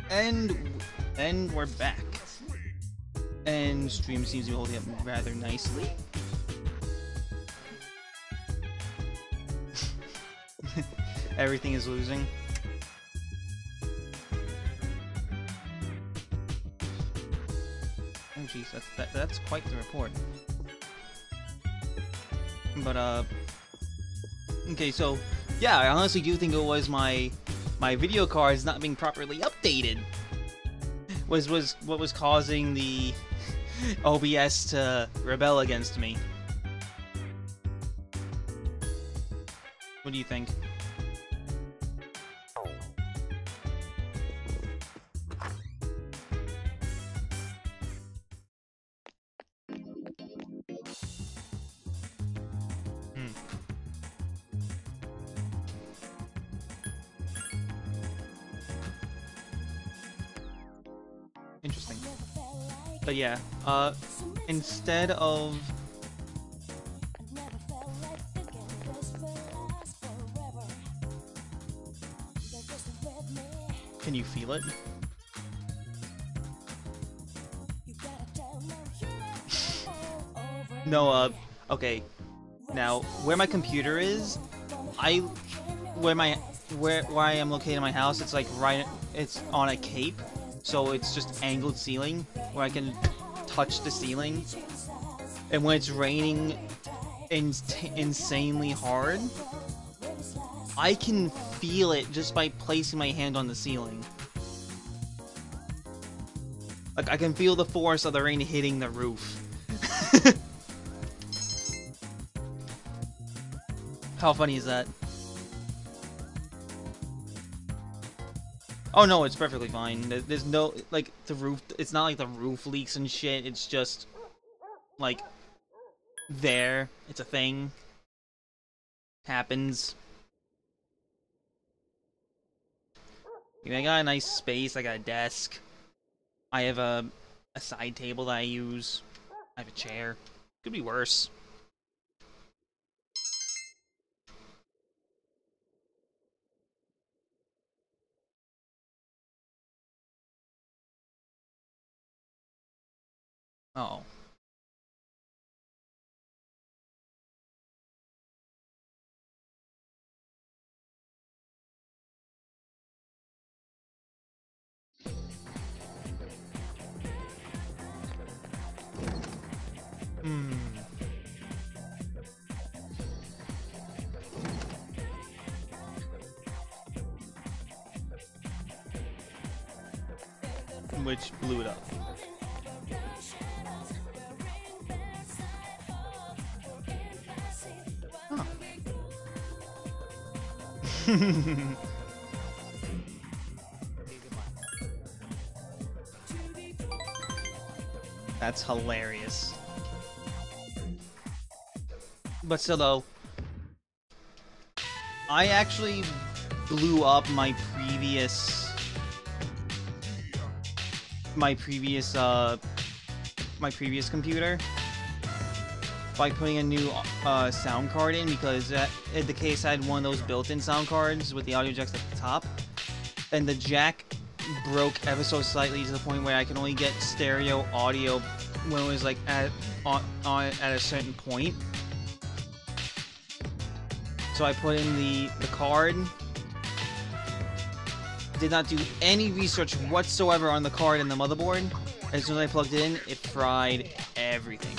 And we're back. And stream seems to be holding up rather nicely. Everything is losing. Oh jeez, that's quite the report. But okay, so yeah, I honestly do think it was my video cards not being properly updated was what was causing the OBS to rebel against me. What do you think? Interesting. But yeah, instead of... Can you feel it? No, okay. Now, where my computer is, where I am located in my house, it's like it's on a cape. So it's just angled ceiling, where I can touch the ceiling. And when it's raining insanely hard, I can feel it just by placing my hand on the ceiling. Like, I can feel the force of the rain hitting the roof. How funny is that? Oh no, it's perfectly fine. There's no, like, the roof, it's not like the roof leaks and shit, it's just, like, there. It's a thing. Happens. I got a nice space, I got a desk. I have a side table that I use. I have a chair. Could be worse. Oh. Which blew it up. Huh. That's hilarious. But still though, I actually blew up my previous computer by putting a new sound card in, because in the case I had one of those built-in sound cards with the audio jacks at the top, and the jack broke ever so slightly to the point where I can only get stereo audio when it was like at a certain point. So I put in the card. Did not do any research whatsoever on the card and the motherboard. As soon as I plugged it in, it fried everything.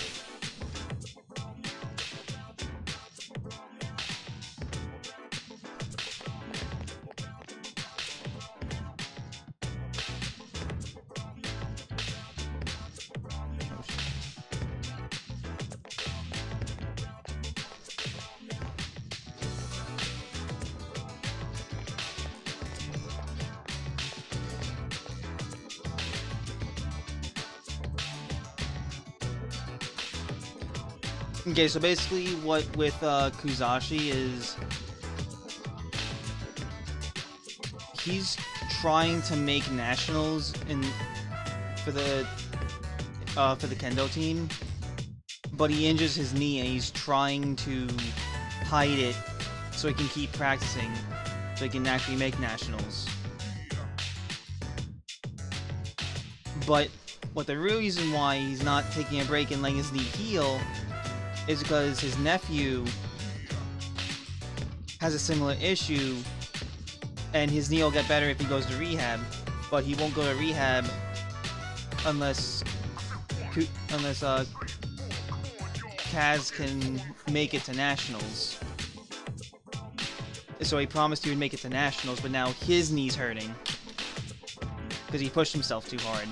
Okay, so basically what with Kuzashi is he's trying to make nationals for the kendo team, but he injures his knee and he's trying to hide it so he can keep practicing so he can actually make nationals. But what the real reason why he's not taking a break and letting his knee heal is because his nephew has a similar issue, and his knee will get better if he goes to rehab, but he won't go to rehab unless Kaz can make it to Nationals. So he promised he would make it to Nationals, but now his knee's hurting because he pushed himself too hard.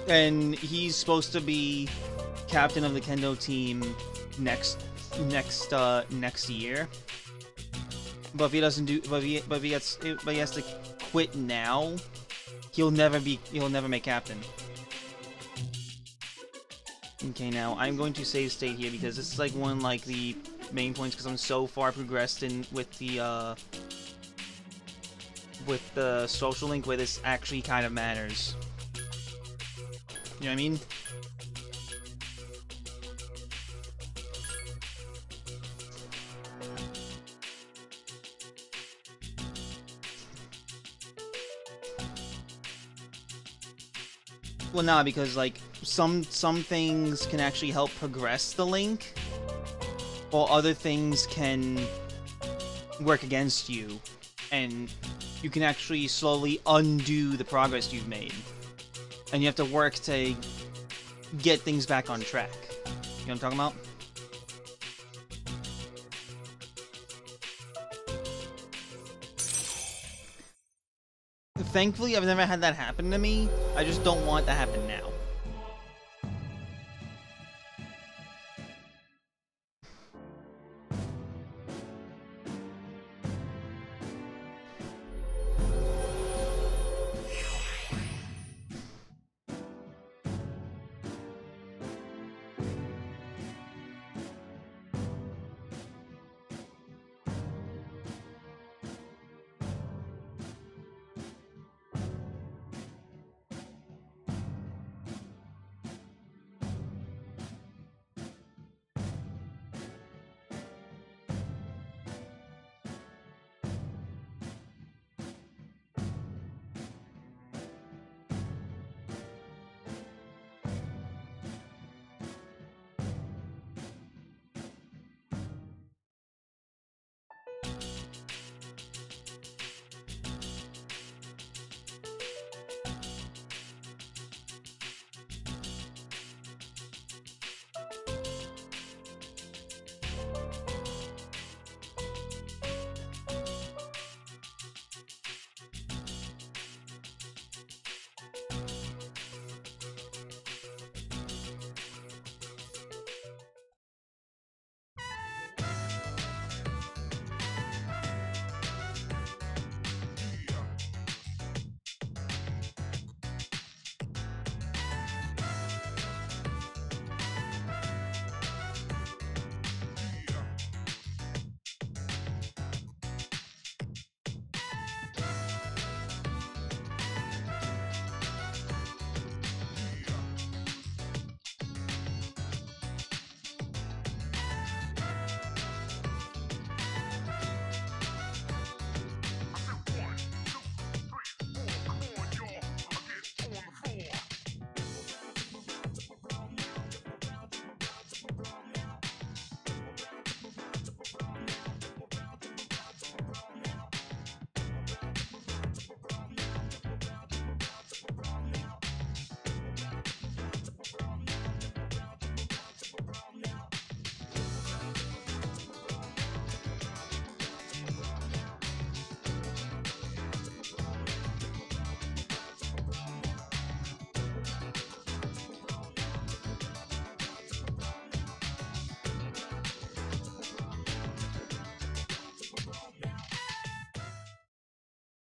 And he's supposed to be captain of the Kendo team next year. But if he doesn't do, but he has to quit now, he'll never make captain. Okay, now I'm going to save state here because this is like one of the main points because I'm so far progressed in with the social link where this actually kind of matters. You know what I mean? Well, nah, because like some things can actually help progress the link, while other things can work against you, and you can actually slowly undo the progress you've made. And you have to work to get things back on track. You know what I'm talking about? Thankfully, I've never had that happen to me. I just don't want it to happen now.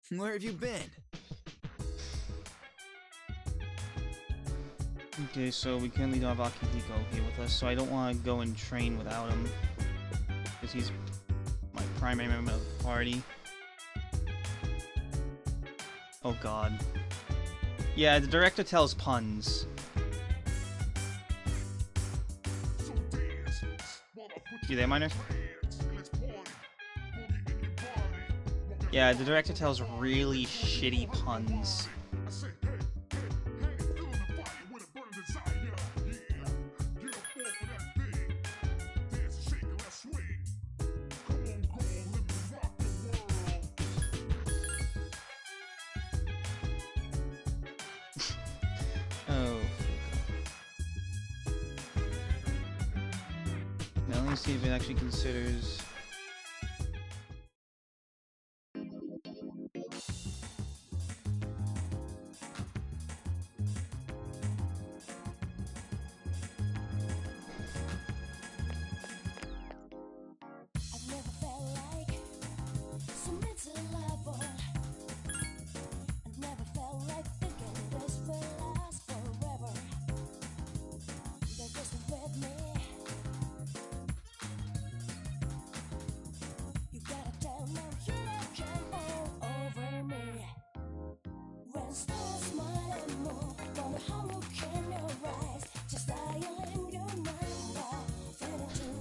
Where have you been? Okay, so we currently don't have Akihiko here with us, so I don't want to go and train without him. Because he's my primary member of the party. Oh god. Yeah, the director tells puns. You there, Miner? Yeah, the director tells really shitty puns. Oh. Now let me see if it actually considers.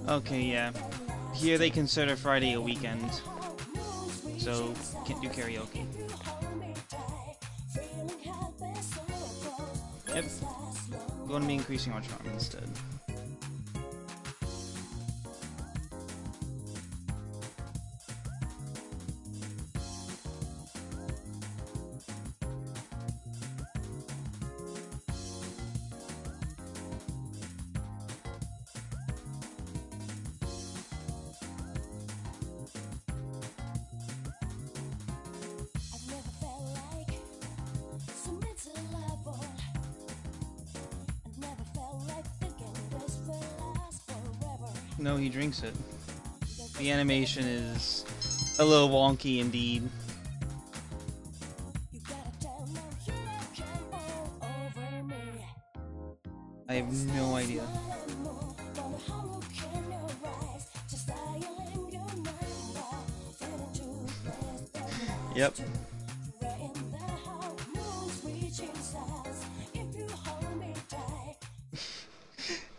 Okay, yeah. Here they consider Friday a weekend, so can't do karaoke. Yep. We're going to be increasing our charm instead. No, he drinks it. The animation is a little wonky indeed. I have no idea. Yep.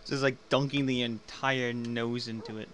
Just like dunking the entire nose into it.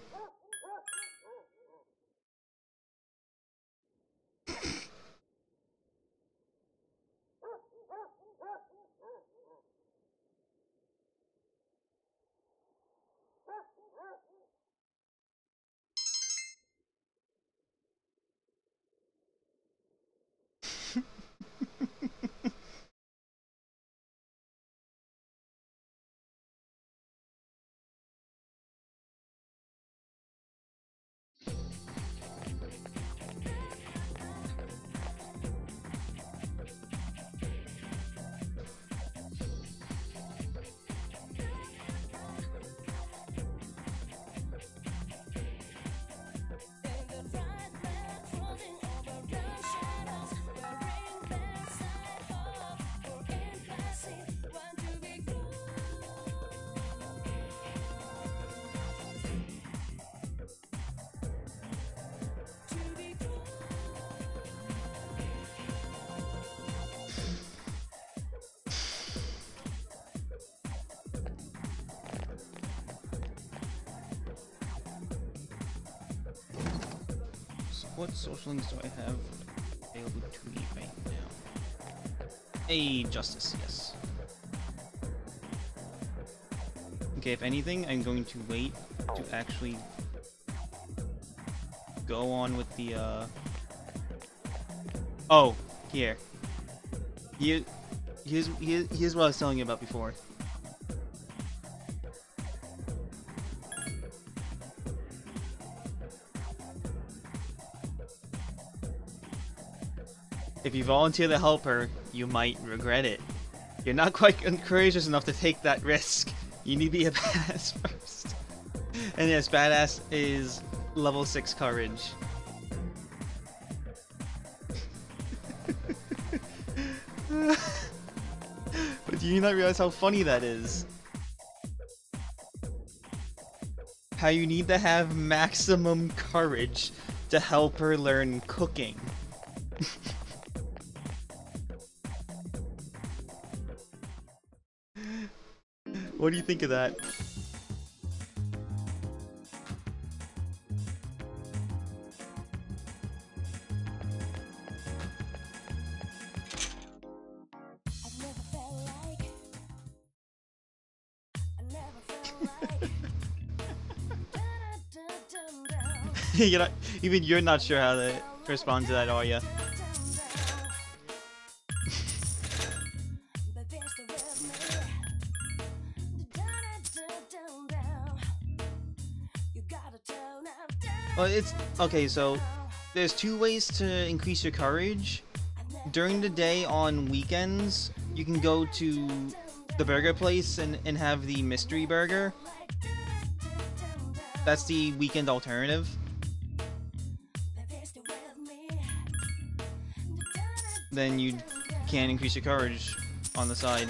What social links do I have available to me right now? Hey, Justice, yes. Okay, if anything, I'm going to wait to actually go on with the, Oh, here. Here's what I was telling you about before. If you volunteer to help her, you might regret it. You're not quite courageous enough to take that risk. You need to be a badass first. And yes, badass is level 6 courage. But do you not realize how funny that is? How you need to have maximum courage to help her learn cooking. What do you think of that? Even you're not sure how to respond to that, are you? Well, it's okay, so there's two ways to increase your courage. During the day on weekends, you can go to the burger place and have the mystery burger. That's the weekend alternative. Then you can increase your courage on the side.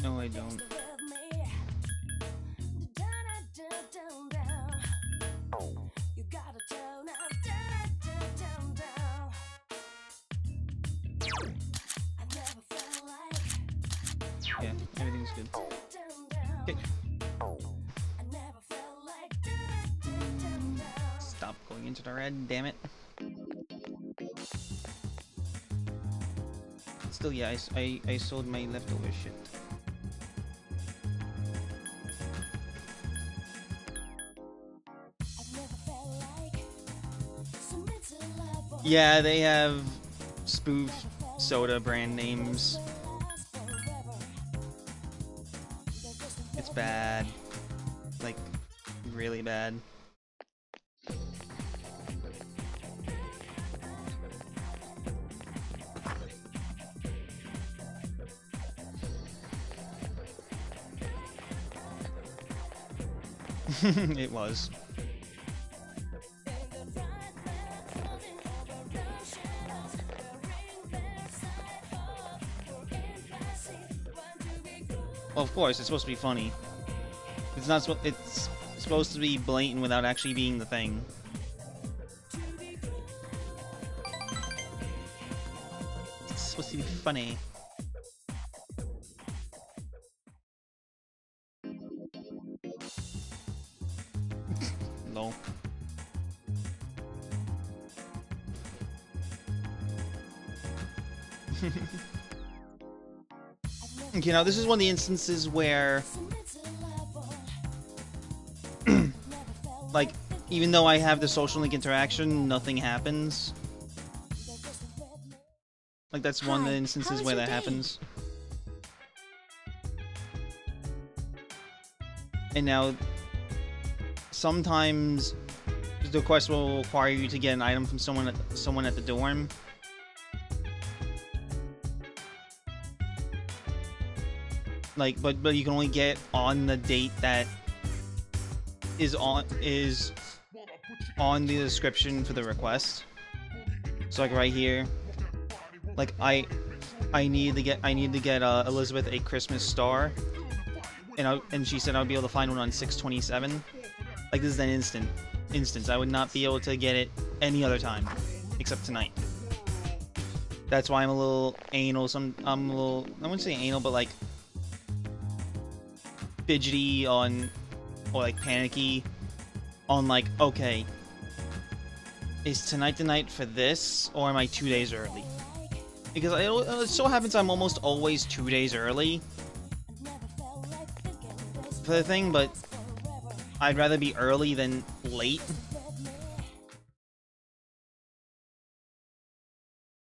No, I don't. Yeah, everything's good. Okay. Stop going into the red, damn it. Still, yeah, I sold my leftover shit. Yeah, they have spoof soda brand names. It's bad. Like, really bad. It was. Well, of course, it's supposed to be funny. It's not. It's supposed to be blatant without actually being the thing. It's supposed to be funny. Lol. Okay, now this is one of the instances where, like, even though I have the social link interaction, nothing happens. Like, that's one of the instances where that happens. And now, sometimes the quest will require you to get an item from someone at the dorm. Like, but you can only get on the date that is on the description for the request. So like right here, like I need to get Elizabeth a Christmas star, and she said I'll be able to find one on 6/27. Like, this is an instance. I would not be able to get it any other time except tonight. That's why I'm a little anal. I wouldn't say anal, but like fidgety on, or like panicky on, like, okay, is tonight the night for this, or am I 2 days early? Because it so happens I'm almost always 2 days early for the thing, but I'd rather be early than late.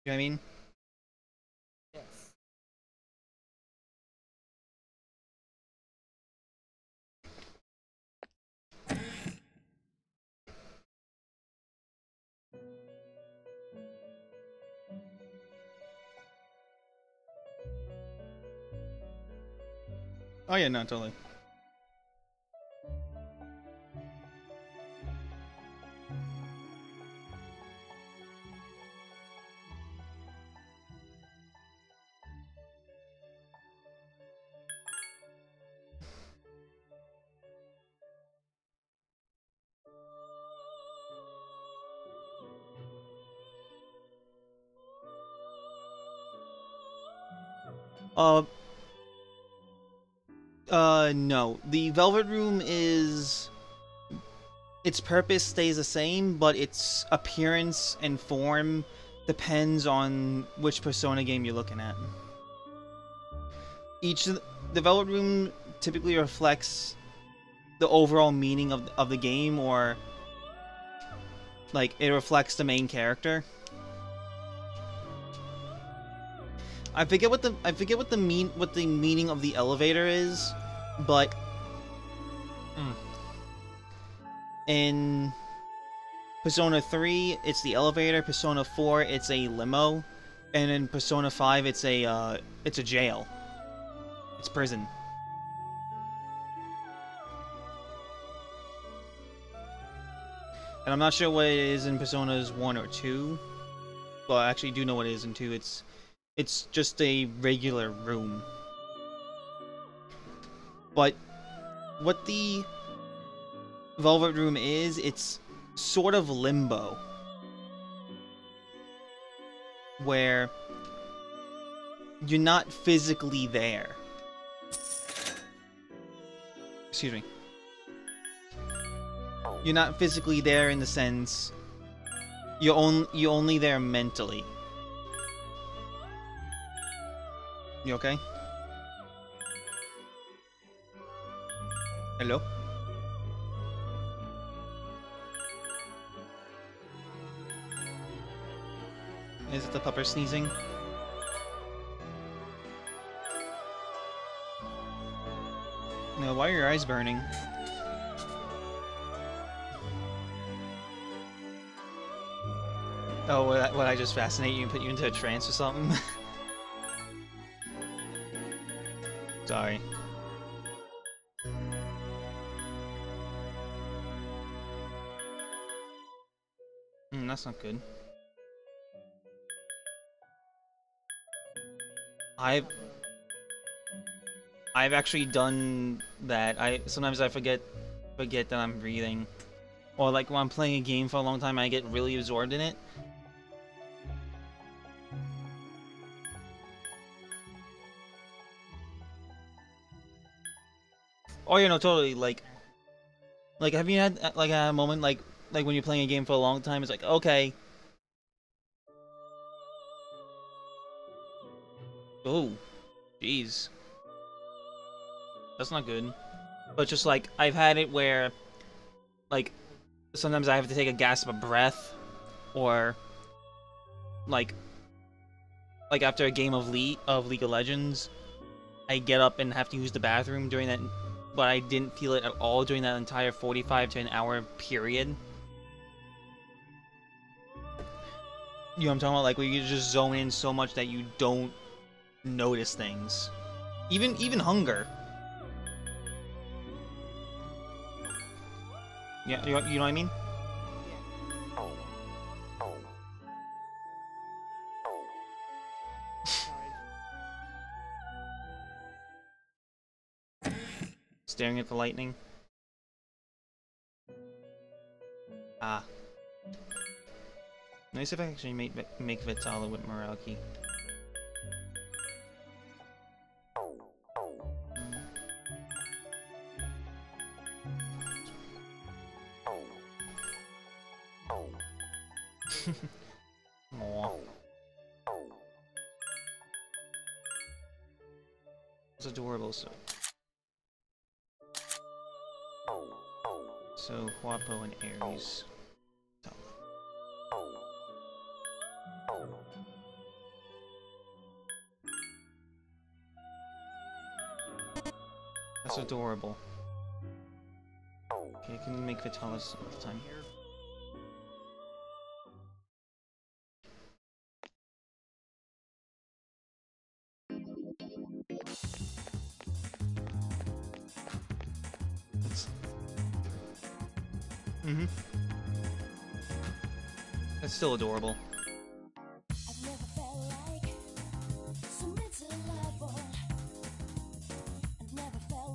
You know what I mean? Yes. Oh yeah, no, totally. No. The Velvet Room is... its purpose stays the same, but its appearance and form depends on which Persona game you're looking at. The Velvet Room typically reflects the overall meaning of the game, or like it reflects the main character. I forget what the meaning of the elevator is, but in Persona 3 it's the elevator, Persona 4 it's a limo, and in Persona 5 it's a jail. It's prison. And I'm not sure what it is in Personas 1 or 2. Well, I actually do know what it is in 2. It's just a regular room. But what the Velvet Room is, it's sort of limbo. Where you're not physically there. Excuse me. You're not physically there in the sense you're only there mentally. You okay? Hello? Is it the pupper sneezing? No, why are your eyes burning? Oh, what I just fascinate you and put you into a trance or something? Sorry. That's not good. I've actually done that. Sometimes I forget that I'm breathing. Or like when I'm playing a game for a long time, I get really absorbed in it. Oh, you know, totally. Like, have you had like a moment like when you're playing a game for a long time? It's like, okay. Oh, jeez, that's not good. But just like I've had it where, like, sometimes I have to take a gasp of breath, or like after a game of League of Legends, I get up and have to use the bathroom during that. But I didn't feel it at all during that entire 45 to an hour period. You know what I'm talking about? Like, where you just zone in so much that you don't notice things. Even hunger. Yeah, you know what I mean? Staring at the lightning. Ah. Nice if I actually make Vitala with Meraki. Aww. It's adorable, so. So, Huapo and Ares. That's adorable. Okay, I can make Vitalis all the time here. That's still adorable.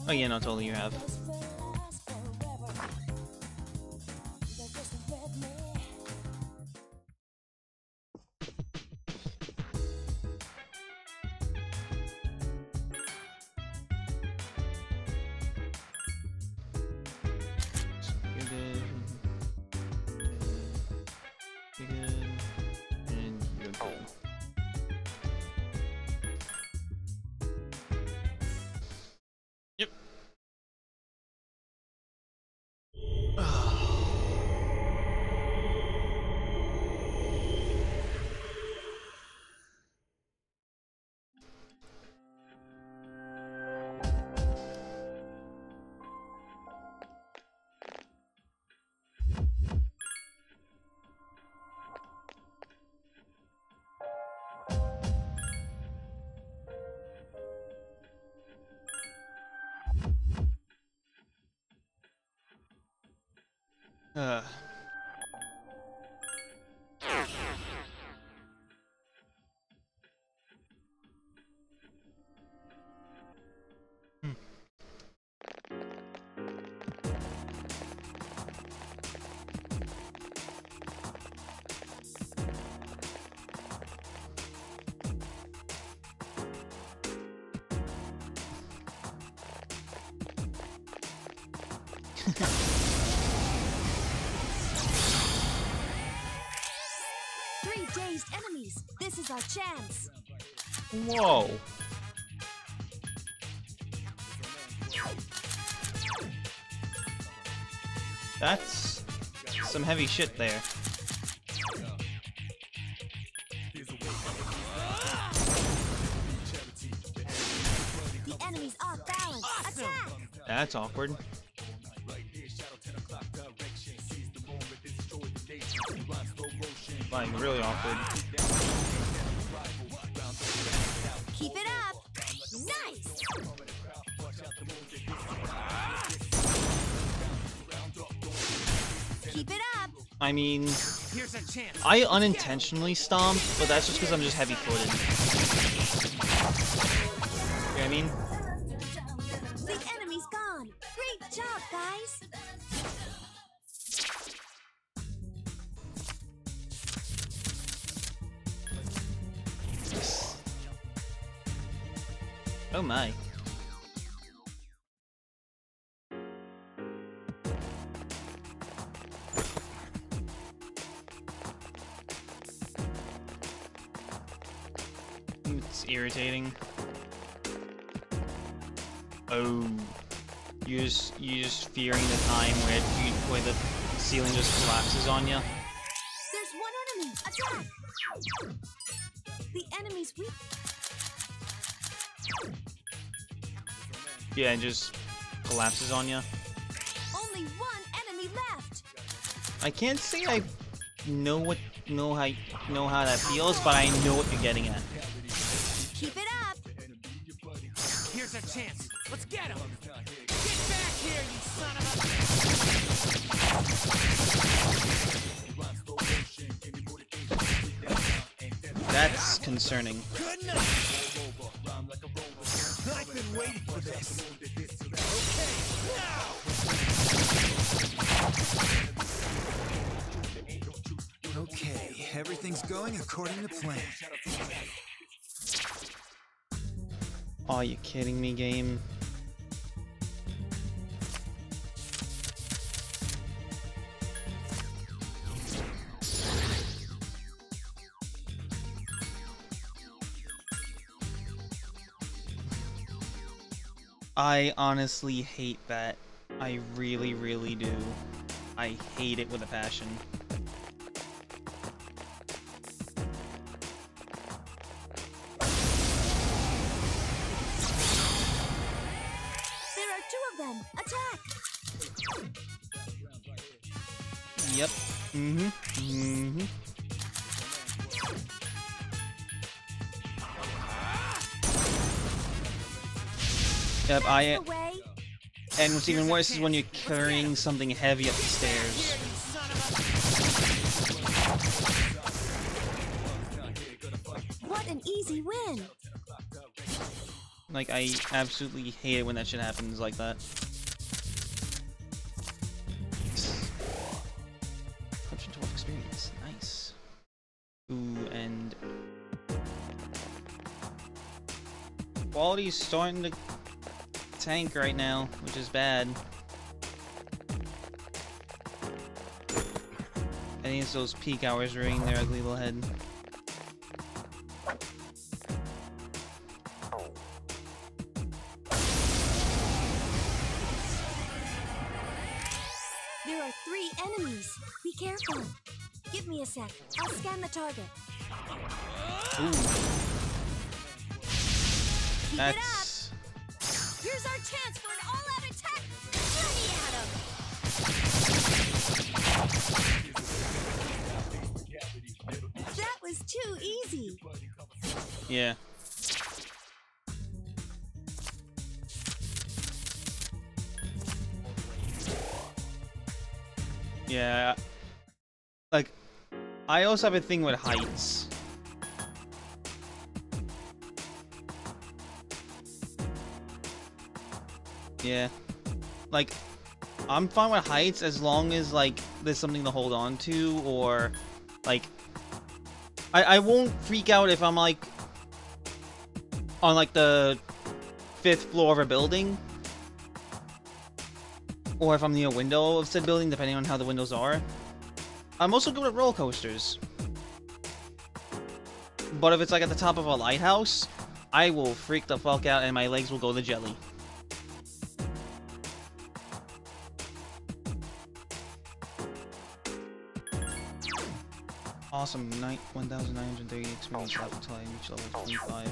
Oh yeah, no, totally you have. Three dazed enemies. This is our chance. Whoa. That's some heavy shit there. The enemy's off balance. Attack! That's awkward. Like, really awkward. Keep it up! Nice! Keep it up! I mean, Here's a chance. I unintentionally stomped, but that's just because I'm just heavy-footed. You know what I mean? The enemy's gone! Great job, guys! Oh my. It's irritating. Oh. You're just fearing the time where the ceiling just collapses on you. There's one enemy! Attack! The enemy's weak. Yeah, it just collapses on you. Only one enemy left! I can't say I know how that feels, but I know what you're getting at. Keep it up! Here's a chance. Let's get him. Get back here, you son of a... That's concerning. Good enough. I've been waiting for this. Okay, now. Okay, everything's going according to plan. Are you kidding me, game? I honestly hate that. I really, really do. I hate it with a passion. There are two of them. Attack! Yep. Yep, Away. and what's even worse is when you're carrying something heavy up the stairs. What an easy win. Like, I absolutely hate it when that shit happens like that. Function 12 experience. Nice. Ooh, and quality's starting to tank right now, which is bad. I think it's those peak hours rearing their ugly little head. There are 3 enemies. Be careful. Give me a sec. I'll scan the target. Ooh. Keep That's... it up. Here's our chance for an all-out attack. Let me at him. That was too easy. Yeah. Yeah. Like, I also have a thing with heights. Yeah. Like, I'm fine with heights as long as, like, there's something to hold on to, or, like, I won't freak out if I'm, like, on, like, the 5th floor of a building, or if I'm near a window of said building, depending on how the windows are. I'm also good at roller coasters. But if it's, like, at the top of a lighthouse, I will freak the fuck out and my legs will go to jelly. Awesome, 1,930 experience level until I reach level 25.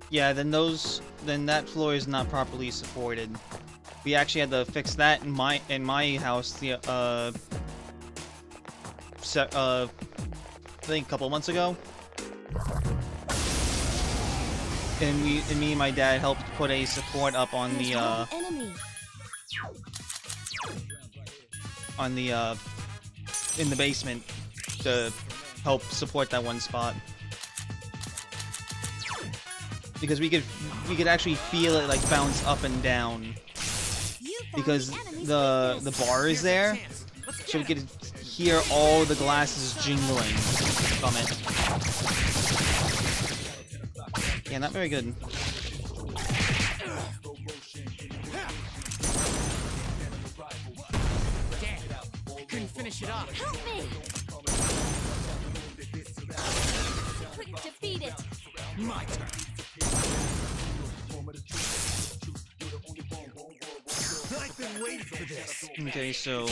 Yeah, then that floor is not properly supported. We actually had to fix that in my house the I think a couple months ago. And me and my dad helped put a support up on the in the basement to help support that one spot. Because we could actually feel it like bounce up and down. Because the bar is there, so we could hear all the glasses jingling from it. Yeah, not very good. Damn, I couldn't finish it off. Help me! Couldn't defeat it. My turn. I've been waiting for this. Okay, so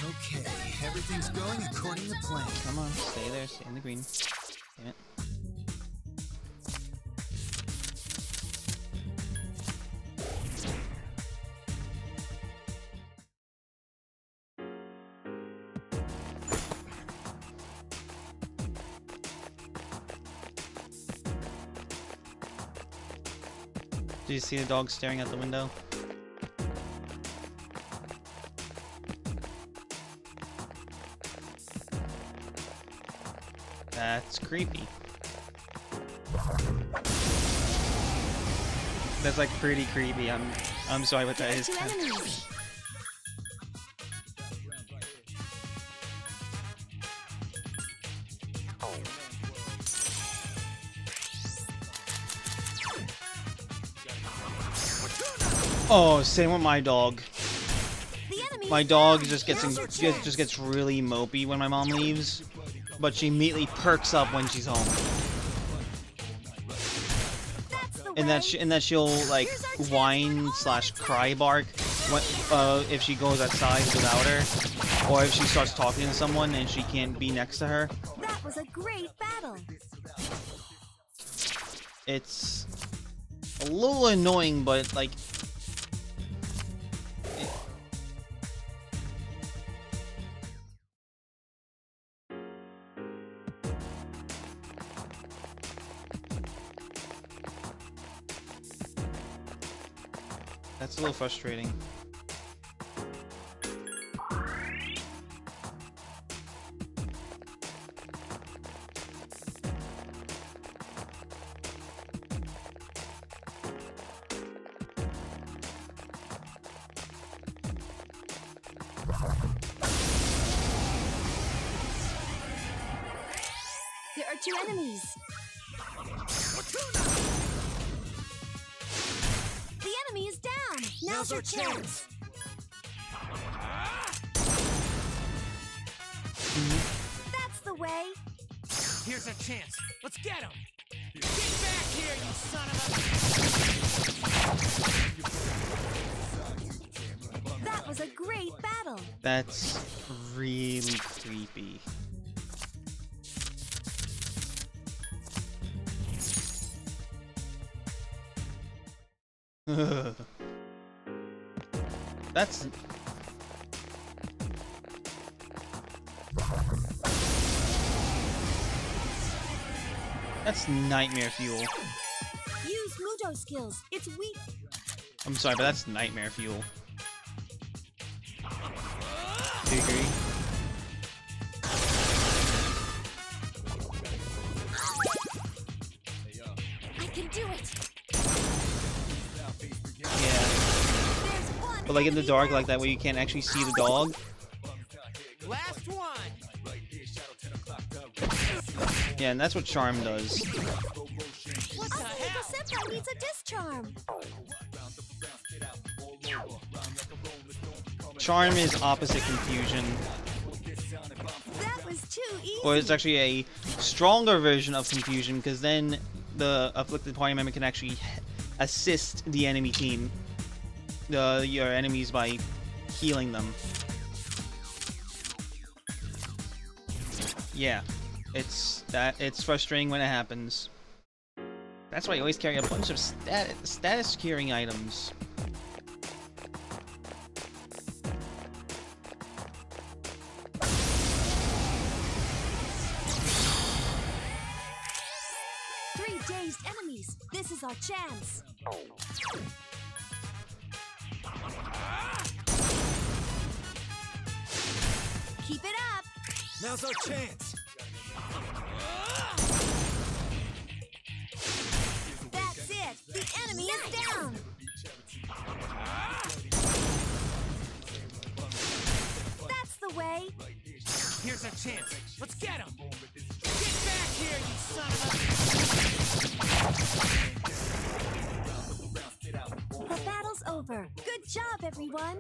Okay, everything's going according to plan. come on, stay there, stay in the green. Damn it. Do you see the dog staring out the window? That's creepy. That's like pretty creepy. I'm sorry what that is. Two enemies. Oh, same with my dog. The enemy My is dog down. just gets Now's your chance. just gets really mopey when my mom leaves, but she immediately perks up when she's home. That's the And way. that she'll like whine / cry bark when, if she goes outside without her, or if she starts talking to someone and she can't be next to her. That was a great battle. It's a little annoying, but like. That's a little frustrating. There are 2 enemies. The enemy is down. Now's your chance. That's the way. Here's a chance. Let's get him. Get back here, you son of a... That was a great battle. That's really creepy. That's nightmare fuel. Use Muto skills. It's weak. I'm sorry, but that's nightmare fuel. Do you agree? I can do it. Yeah. There's one. But like in the enemy dark left. like that where you can't actually see the dog. Last one. Yeah, and that's what Charm does. What the hell? Senpai needs a discharm. Charm is opposite confusion. That was too easy. Or it's actually a stronger version of confusion, because then the afflicted party member can actually assist the enemy team, your enemies, by healing them. Yeah, it's frustrating when it happens. That's why you always carry a bunch of status securing items. Three dazed enemies. This is our chance. Keep it up. Now's our chance. That's it. The enemy is down. That's the way. Here's a chance. Let's get him. Get back here, you son of a... The battle's over. Good job, everyone.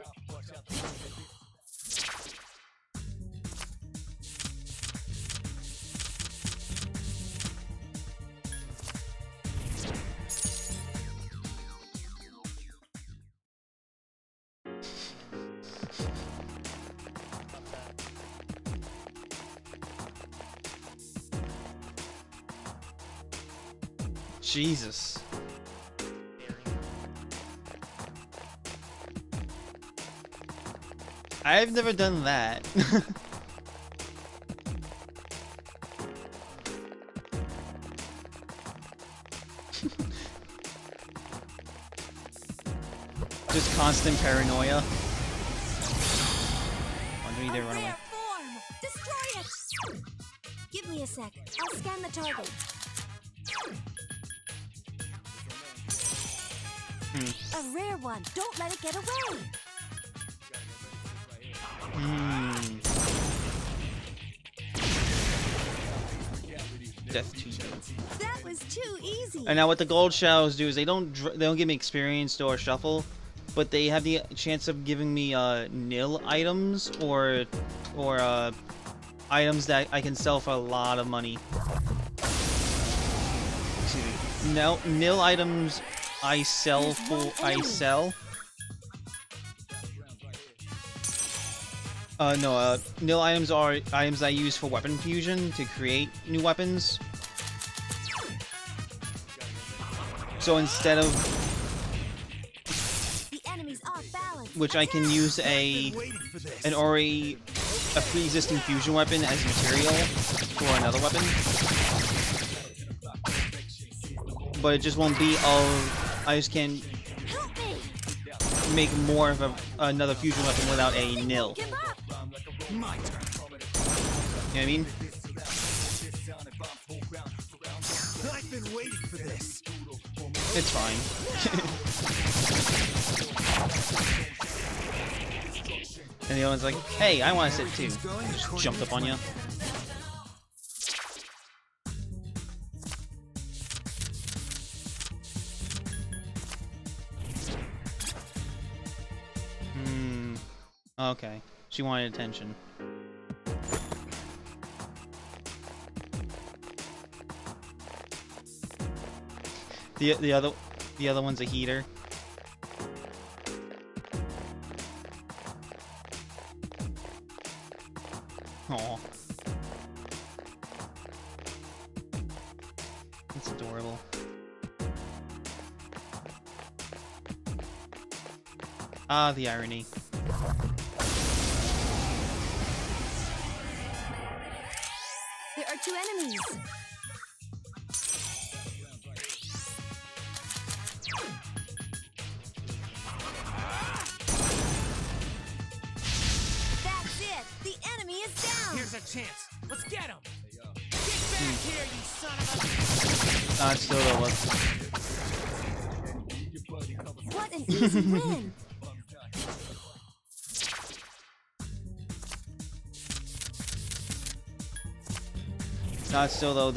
Jesus. I've never done that. Just constant paranoia. Wondering they A run away. rare form. Destroy it. Give me a sec. I'll scan the target. A rare one. Don't let it get away. Death to you. That was too easy. And now what the gold shells do is they don't give me experience or shuffle. but they have the chance of giving me nil items or items that I can sell for a lot of money. No, nil items I sell for nil items are items I use for weapon fusion to create new weapons. So instead of which I can use a pre-existing fusion weapon as material for another weapon. But it just won't be I just can't make more of another fusion weapon without a nil. You know what I mean? I've been waiting for this. It's fine. And the other one's like, hey, I want to sit too. Just jumped up on you. Okay. She wanted attention. The other one's a heater. Aw. That's adorable. Ah, the irony. There are 2 enemies. That's it. The enemy is down. Here's a chance. Let's get him. Get back here, you son of a... It's still the one. What an easy win. Not still though,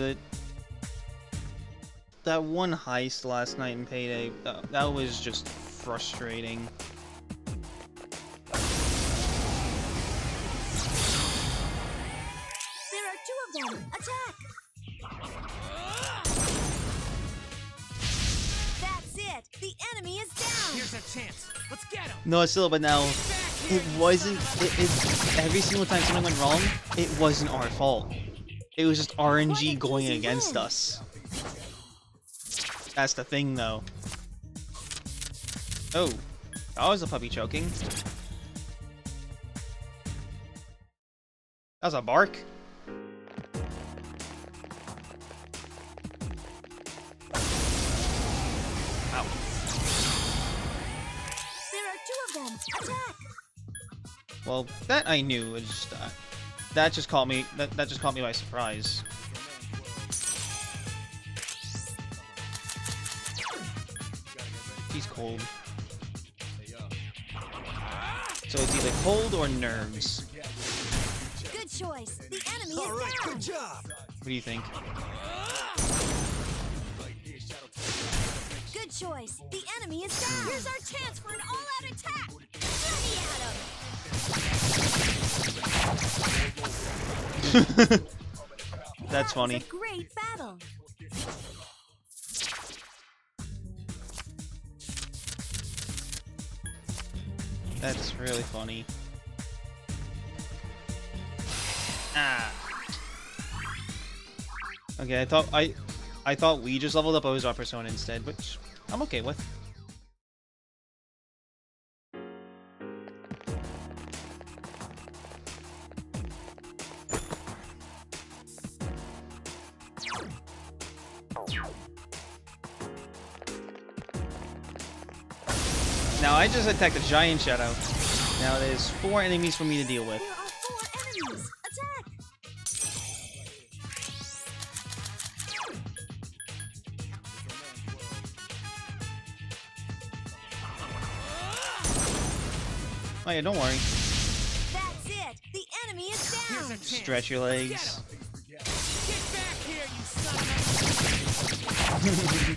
that one heist last night in Payday, that was just frustrating. There are 2 of them. Attack! That's it. The enemy is down. Here's a chance. Let's get him. No, it's still, but now it wasn't. Every single time something went wrong, it wasn't our fault. It was just RNG going against us. That's the thing, though. Oh, that was a puppy choking. That was a bark. Ow. There are 2 of them. Attack! Well, that I knew. It just that just caught me. That just caught me by surprise. He's cold. So it's either cold or nerves. Good choice. The enemy is All right, down. good job. What do you think? Good choice. The enemy is down. Here's our chance for an all-out attack. Ready at him. That's funny. That was a great battle. That's really funny. Ah. Okay, I thought we just leveled up Ozar Persona instead, which I'm okay with. Now I just attacked a giant shadow. Now there's 4 enemies for me to deal with. There are 4 enemies. Attack! Oh yeah, don't worry. That's it. The enemy is down. Here's a chance. Stretch your Let's legs. get back here, you son of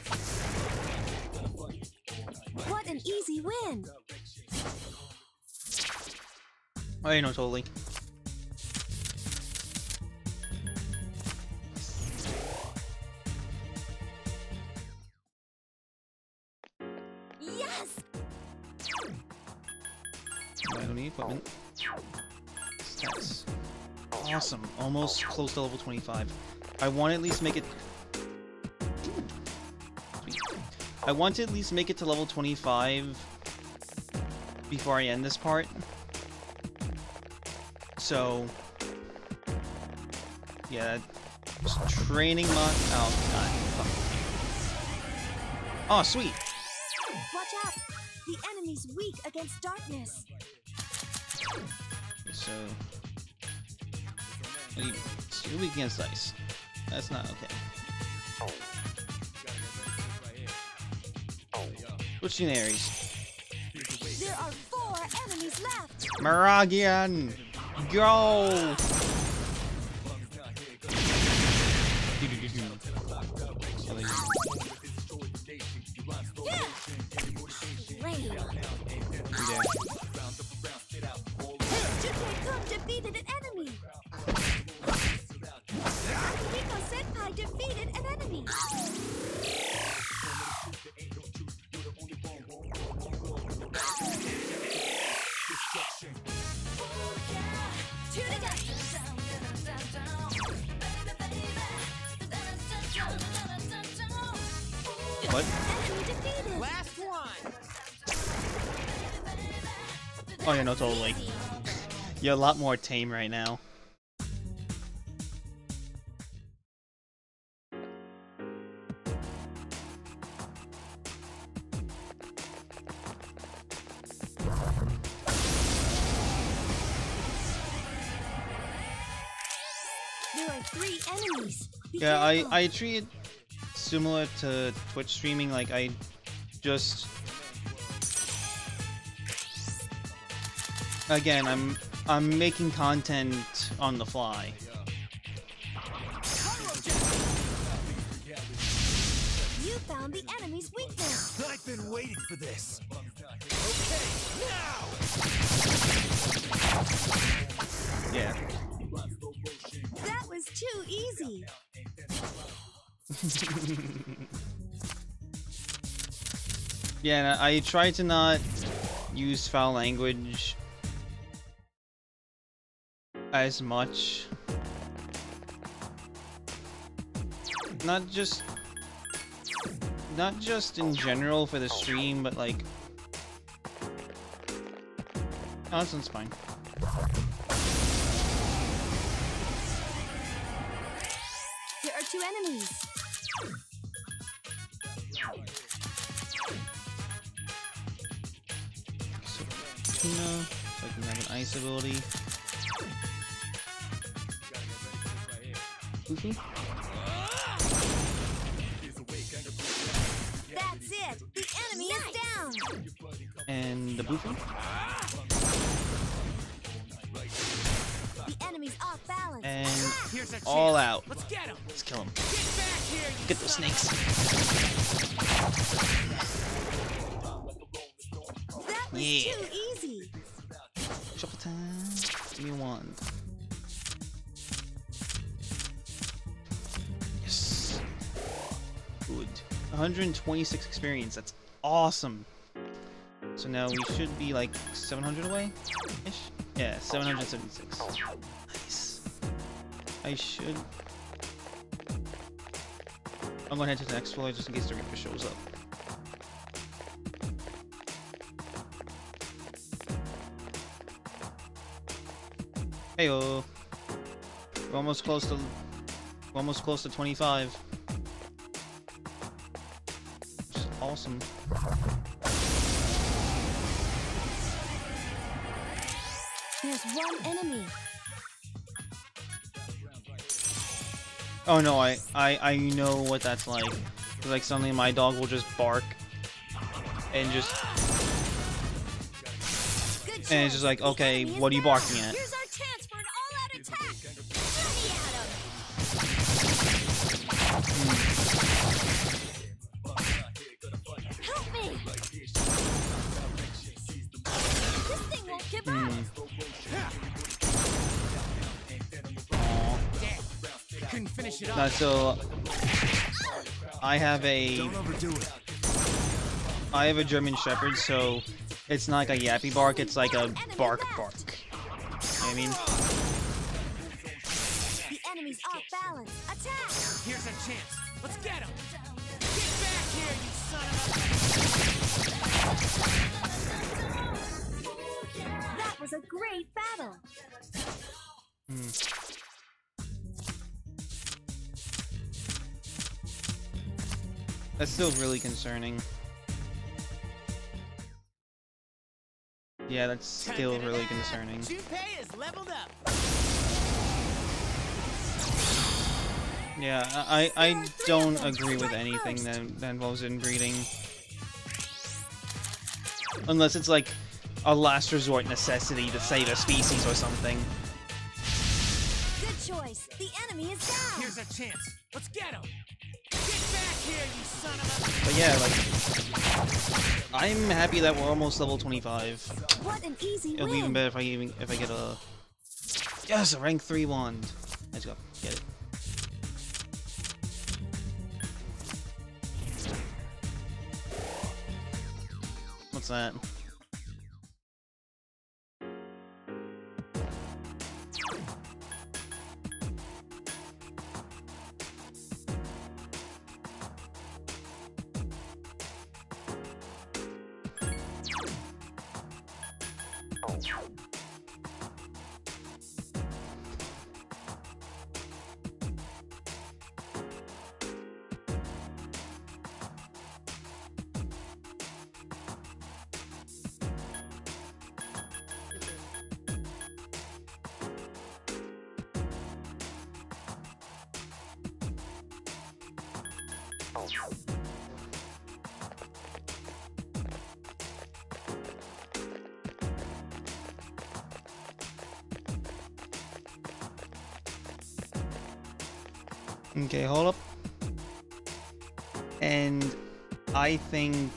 a... What an easy win. Oh, you know, totally. Yes! I don't need equipment. Stats. Awesome. Almost close to level 25. I want to at least make it... Sweet. I want to at least make it to level 25 before I end this part. So... yeah, training mod... oh, god. Oh, sweet! Watch out! The enemy's weak against darkness. So... you're weak against ice. That's not okay. Luminaries. There are 4 enemies left. Maragian! Go! Yeah! Rain. Jukei-kun defeated an enemy. Akihiko Senpai defeated an enemy. What? Enemy defeated. Last one. Oh yeah, no, totally. You're a lot more tame right now. There are 3 enemies. Be Yeah, careful. I treat it similar to Twitch streaming. Like I just again I'm making content on the fly. You found the enemy's weakness. I've been waiting for this. Okay, now! Yeah. That was too easy. Yeah, and I try to not use foul language as much. Not just in general for the stream, but like... oh, this one's fine. There are 2 enemies. So, Tuna, so I can have an ice ability. Goofy? That's it. The enemy is down. And the Boofy? The enemy's off balance. And Here's a chance. all out. Let's get him. Let's kill him. Get back here, you Get those snakes. That was Yeah. too easy. Shuffle time. Give me one. Yes. Good. 126 experience. That's awesome. So now we should be like 700 away? Ish? Yeah, 776. Nice. I should... I'm gonna head to the next floor just in case the Reaper shows up. Heyo. We're almost close to 25. Which is awesome. There's 1 enemy. Oh no, I know what that's like. Like suddenly my dog will just bark and just Good and it's choice. just like, The okay, enemy is what are you down. barking at? Here's our chance for an all-out attack. Ready at him. Help me. This thing won't give up. couldn't finish it up. So I have Don't overdo it. a German Shepherd, so it's not like a yappy bark, it's like a bark bark. You know what I mean? The enemy's off balance. Attack! Here's a chance. Let's get him. Get back here, you son of a... That was a great battle. That's still really concerning. Yeah, that's still really concerning. Junpei is leveled up. Yeah, I don't agree with anything that involves inbreeding. Unless it's like a last resort necessity to save a species or something. Good choice. The enemy is down. Here's a chance. Let's get him. Get back here, you son of a... But yeah, like, I'm happy that we're almost level 25. What an easy It'll be even better if I get a... Yes, a rank 3 wand. Let's go. Get it. What's that? Okay, hold up. And I think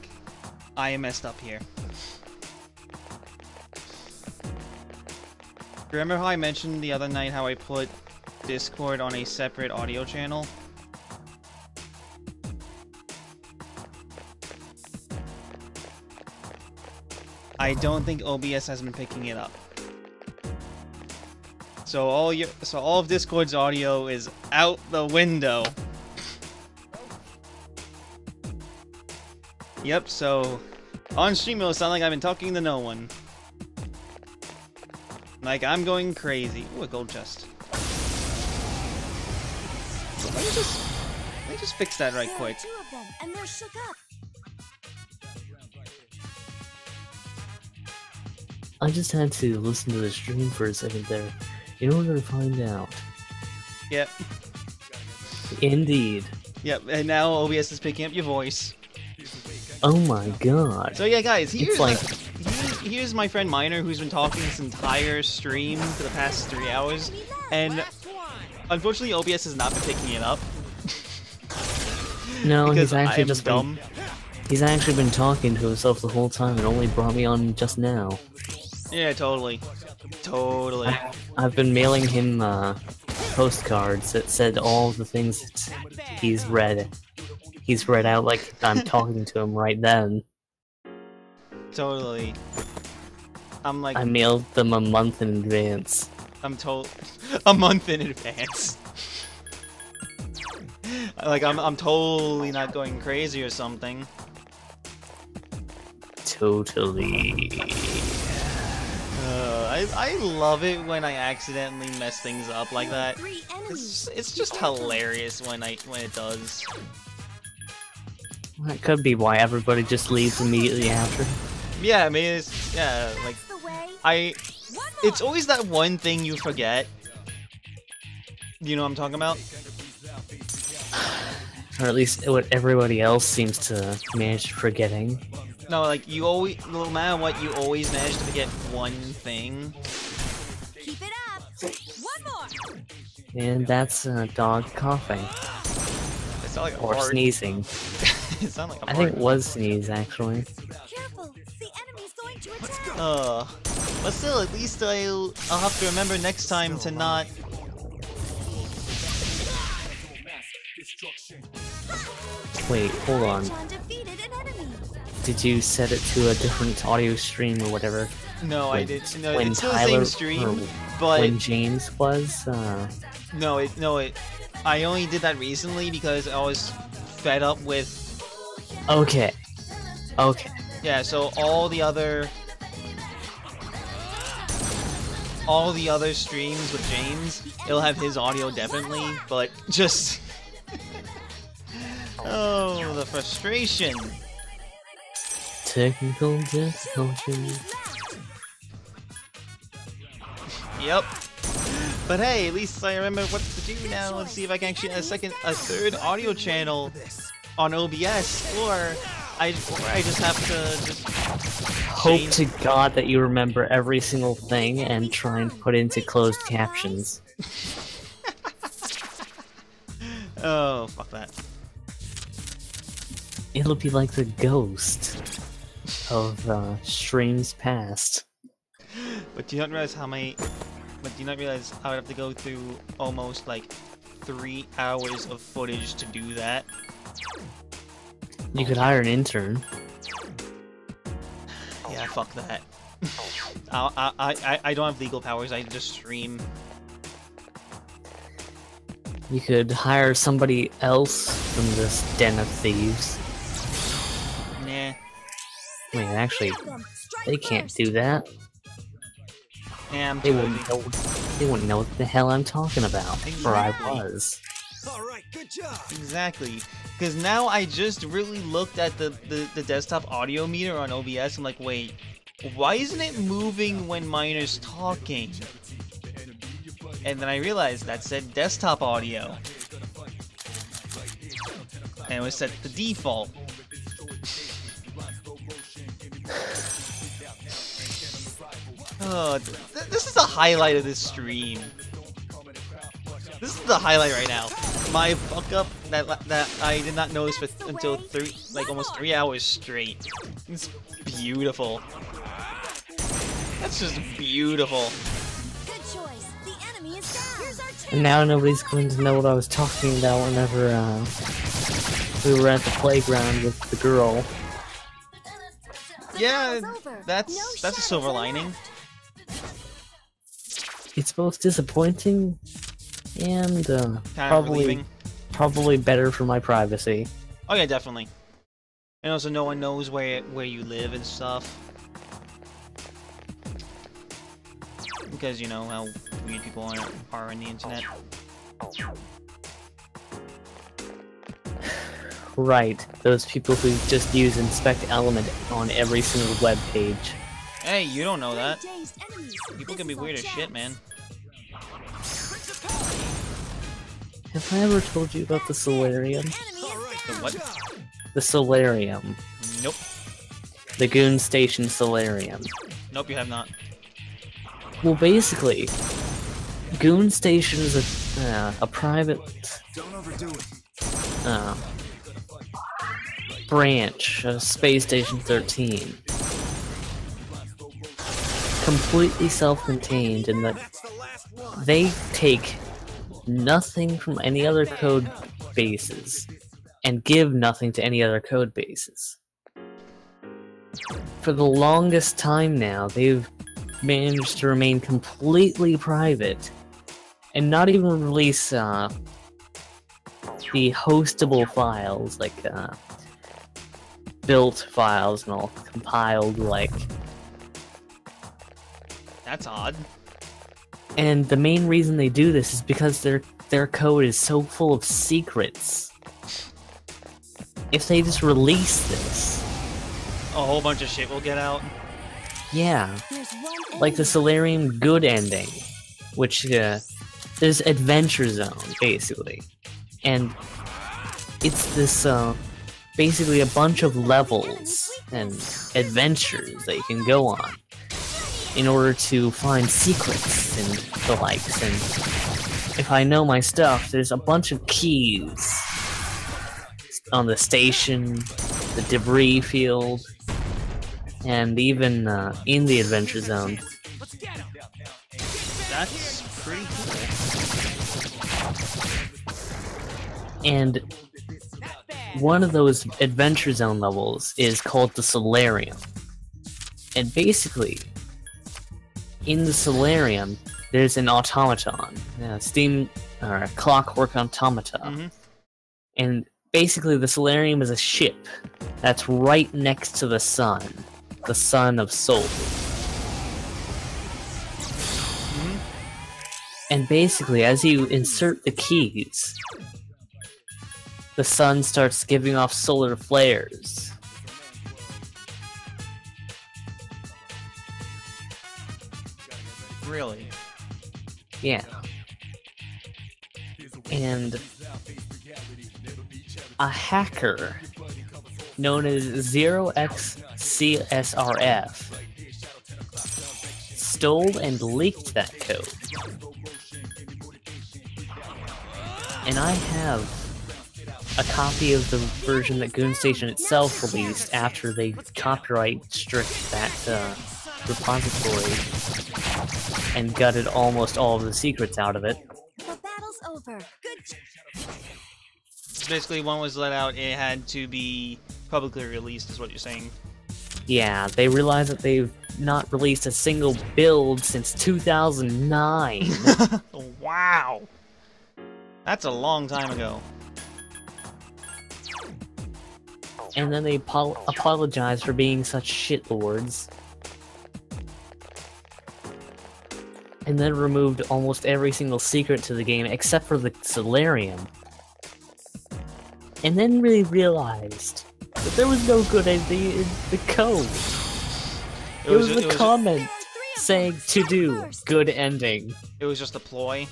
I messed up here. Remember how I mentioned the other night how I put Discord on a separate audio channel? I don't think OBS has been picking it up. So all of Discord's audio is out the window. Yep, so on stream it'll sound like I've been talking to no one. Like I'm going crazy. Ooh, a gold chest. Let me just fix that right quick. There are 2 of them, and they're shook up. I just had to listen to the stream for a second there in order to find out. Yep. Indeed. Yep, and now OBS is picking up your voice. Oh my god. So yeah, guys, Here's my friend Miner, who's been talking this entire stream for the past 3 hours, and unfortunately OBS has not been picking it up. No, because he's actually I am just dumb. He's actually been talking to himself the whole time and only brought me on just now. Yeah, totally. Totally. I've been mailing him postcards that said all the things that he's read. He's read out like I'm talking to him right then. Totally. I'm like... I mailed them a month in advance. I'm told... a month in advance. Like, I'm totally not going crazy or something. Totally. I love it when I accidentally mess things up like that. It's just hilarious when it does. That could be why everybody just leaves immediately after. Yeah, I mean, it's... Yeah, like... It's always that one thing you forget. You know what I'm talking about? Or at least what everybody else seems to manage forgetting. No, like, you always... No matter what, you always manage to forget one thing. Keep it up! One more! And that's a dog coughing. It sounds like a or fart. sneezing. It sounds like a I think fart. it was sneeze, actually. Careful! The enemy's going to attack! But still, at least I'll have to remember next time to not... Wait, hold on. John defeated an enemy. Did you set it to a different audio stream or whatever? No, I When- did. No, when it's still Tyler, the same stream, or but when James was, no. I only did that recently because I was fed up with. okay. Okay. Yeah, so all the other streams with James, it'll have his audio definitely, but just oh, the frustration. Technical difficulties. Yep. But hey, at least I remember what to do now. Let's see if I can actually add a third audio channel on OBS, or I just have to just Hope change- to God that you remember every single thing and try and put into closed captions. Oh, fuck that. It'll be like the ghost of streams past. But do you not realize how many? But do you not realize I would have to go through almost like 3 hours of footage to do that? You could hire an intern. Yeah, fuck that. I don't have legal powers. I just stream. You could hire somebody else from this den of thieves. Nah. Wait, actually, Strike they can't first. do that. Nah, I'm They too wouldn't busy. know. They wouldn't know what the hell I'm talking about, or I Exactly. was. Alright, good job. Exactly. Because now I just really looked at the desktop audio meter on OBS. I'm like, wait, why isn't it moving when Miner's talking? And then I realized that said desktop audio. And it was set to default. Oh, this is the highlight of this stream. This is the highlight right now. My fuck up that I did not notice until almost 3 hours straight. It's beautiful. That's just beautiful. Good choice. The enemy is down. Here's our chance. And now nobody's going to know what I was talking about whenever we were at the playground with the girl. Yeah, battle's over. that's No a shadows silver are lining. left. It's both disappointing and Kind of probably relieving. probably better for my privacy. Oh yeah, definitely. And also, no one knows where you live and stuff. Because you know how weird people are on the internet. Right, those people who just use inspect element on every single web page. Hey, you don't know that. Dazed enemies. People This can be is our weird as shit, chance. man. Have I ever told you about the solarium? Enemy is Alright, The good what? job. The solarium. Nope. The Goon Station solarium. Nope, you have not. Well, basically, Goon Station is a private Don't overdo it. branch of Space Station 13. Completely self-contained in that That's the last one. they take nothing from any other code bases and give nothing to any other code bases. For the longest time now, they've managed to remain completely private and not even release the hostable files, like built files and all compiled like. That's odd. And the main reason they do this is because their code is so full of secrets. If they just release this, A whole bunch of shit will get out. yeah, There's one like the enemy. Solarium good ending, which there's Adventure Zone basically, and it's this basically a bunch of levels and adventures that you can go on in order to find secrets and the likes. And if I know my stuff, there's a bunch of keys on the station, the debris field, and even in the Adventure Zone. Let's get him. That's pretty cool. And Not bad. one of those Adventure Zone levels is called the Solarium. And basically, in the Solarium, there's an automaton, a clockwork automata. Mm-hmm. And basically, the Solarium is a ship that's right next to the sun of Sol. Mm-hmm. And basically, as you insert the keys, the sun starts giving off solar flares. Really? Yeah. And a hacker known as 0xCSRF stole and leaked that code. And I have a copy of the version that Goon Station itself released after they copyright strict that repository and gutted almost all of the secrets out of it. The battle's over. Good. Basically, one was let out, it had to be publicly released, is what you're saying. Yeah, they realized that they've not released a single build since 2009. Wow! That's a long time ago. And then they apologized for being such shitlords. And then removed almost every single secret to the game except for the Solarium. And then really realized that there was no good ending in the code. It was a comment saying to do good ending. It was just a ploy.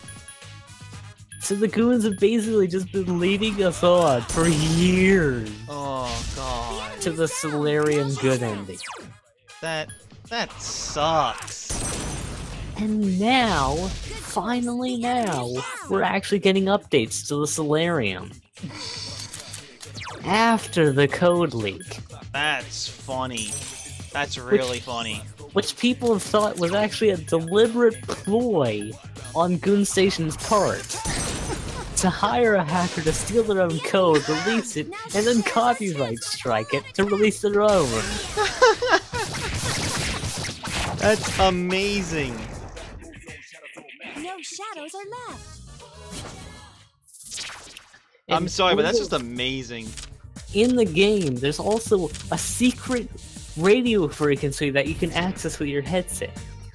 So the goons have basically just been leading us on for years Oh god. to the Solarium good ending. That sucks. And now, finally now, we're actually getting updates to the Solarium. After the code leak. That's funny. That's really funny. Which people have thought was actually a deliberate ploy on Goon Station's part. To hire a hacker to steal their own code, release it, and then copyright strike it to release their own. That's amazing. No shadows are left. I'm sorry, but that's just amazing. In the game, there's also a secret radio frequency that you can access with your headset.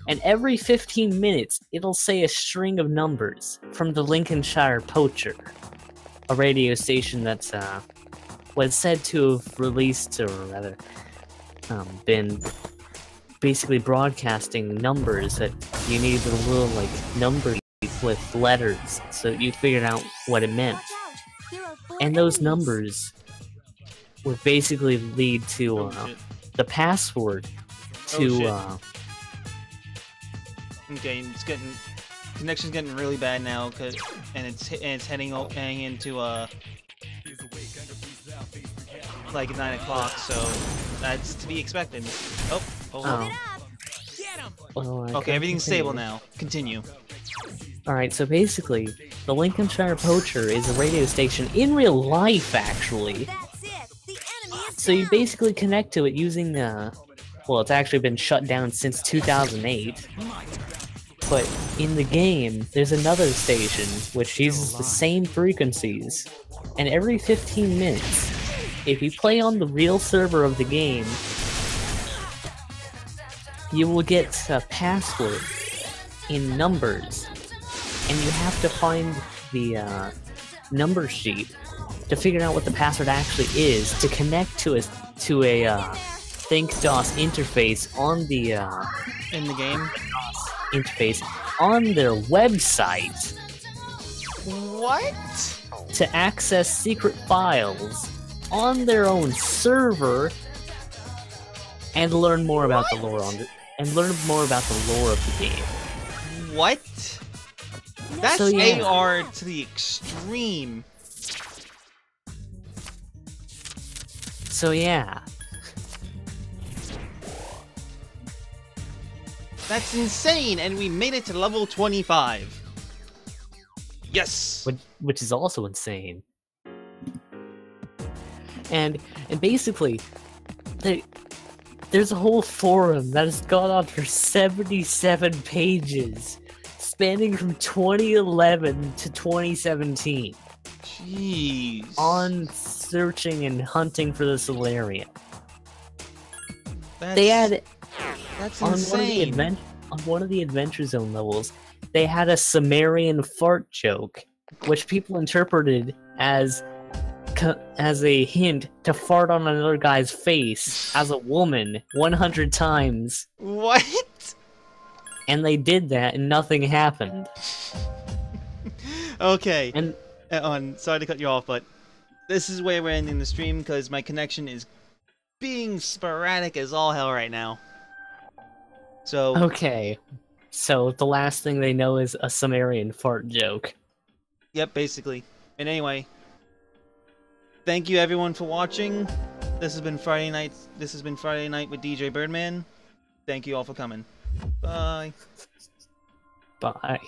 And every 15 minutes, it'll say a string of numbers from the Lincolnshire Poacher, a radio station that's was said to have released, or rather, been basically broadcasting numbers that you needed a little like number with letters, so you figured out what it meant. Watch out. There are 4 And those enemies. numbers would basically lead to Oh, shit. the password to Okay, connection's getting really bad now, and it's heading into like 9 o'clock, so that's to be expected. Oh, hold on. Get up. Get him! Okay, everything's stable now. Continue. Alright, so basically, the Lincolnshire Poacher is a radio station in real life, actually. That's it. The enemy is So you down. basically connect to it using, well, it's actually been shut down since 2008. But in the game, there's another station which uses the same frequencies. And every 15 minutes, if you play on the real server of the game, you will get a password in numbers. And you have to find the number sheet to figure out what the password actually is to connect to a ThinkDOS interface on the In the game. interface on their website What? to access secret files on their own server and learn more about the lore of the game. What? That's So, yeah. AR to the extreme. So yeah, That's insane, and we made it to level 25. Yes! which is also insane. And basically, there's a whole forum that has gone on for 77 pages, spanning from 2011 to 2017. Jeez. On searching and hunting for the Solarium. That's insane. On one of the Adventure Zone levels, they had a Sumerian fart joke, which people interpreted as a hint to fart on another guy's face as a woman 100 times. What? And they did that, and nothing happened. Okay. And sorry to cut you off, but this is where we're ending the stream because my connection is being sporadic as all hell right now. So. Okay. So the last thing they know is a Sumerian fart joke. Yep, basically. And anyway, thank you everyone for watching. This has been Friday night. This has been Friday night with DJ Birdman. Thank you all for coming. Bye. Bye.